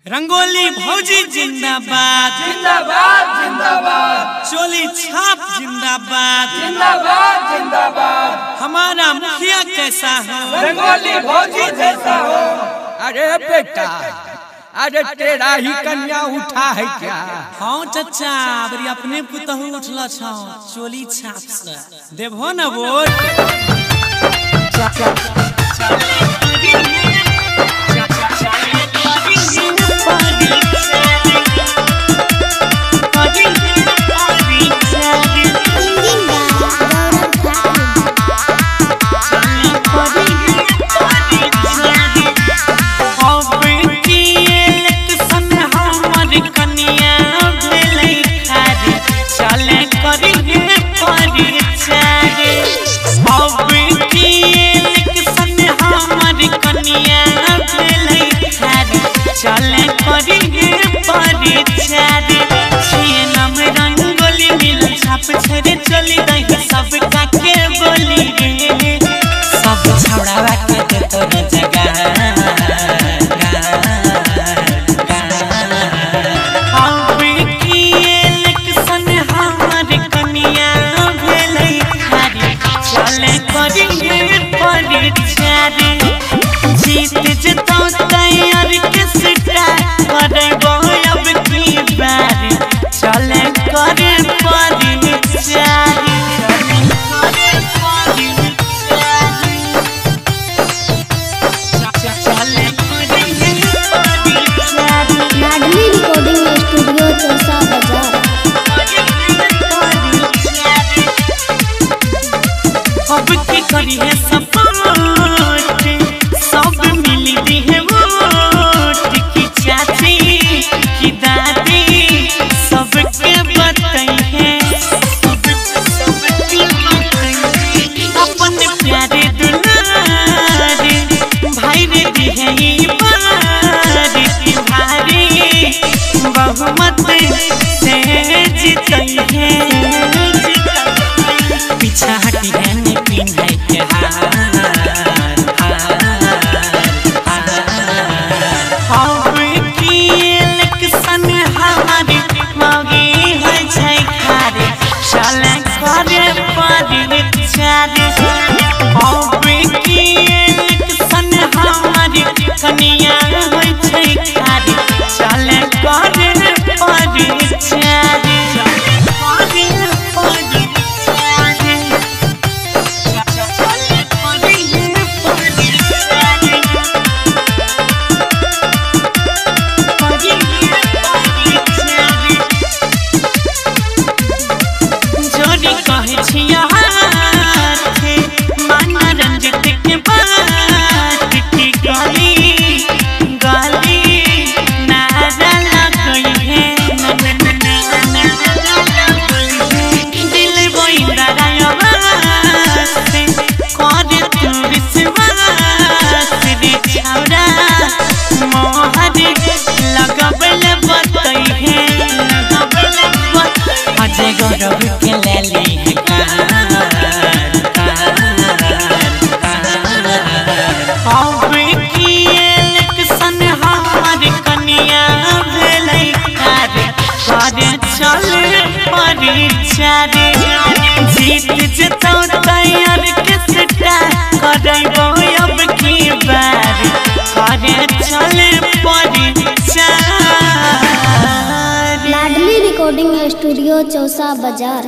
रंगोली भौजी जिंदाबाद जिंदाबाद जिंदाबाद। चोली छाप जिंदाबाद जिंदाबाद जिंदाबाद। हमारा मुखिया कैसा हो रंगोली भौजी जैसा हो। अरे बेटा, अरे तेरा ही कन्या उठा है क्या? हाँ चचा, बड़ी अपने पुतहु उठला छौ चोली छाप से देबो न वोट। चले करिए परिचारी नाम रंगोली मिल छाप छरे चली रही सब का के बोली रे सब छौड़ावा के दे तोर जगह अबे की इलेक्शन हमार कन्या भेलै खारी चले करिए परिचारी जीत जतो तैयार के सिटा करे अब की बार चले करे परिचारी लाडली रिकॉर्डिंग स्टूडियो चौसा बाजार। अब की करी है सपोर्ट सब मिली दी है वोट की चाची की दादी सबके बताई है अपन प्यारे दुलारे भाई रे दी है ये बारी की भारी बहुमत से जीतई है पीछा हटी है निपिन है के कनिया होय छै खारी चले करे परिचारी जोड़ी कहे छिया हाथे माना रंजित के बात की गली गली नारा लगई है दिल बोइंदा रायवास करे तू विश्वास रे छौड़ा मोहर लगबल बतई है अजय गौरव के लेली है अब की इलेक्शन हमार कन्या भेलै खारी करे चले परिचारी जीत जतो तैयार के सिटा करबो अब की बार करे चले परिचारी। लाडली रिकॉर्डिंग स्टूडियो चौसा बाजार।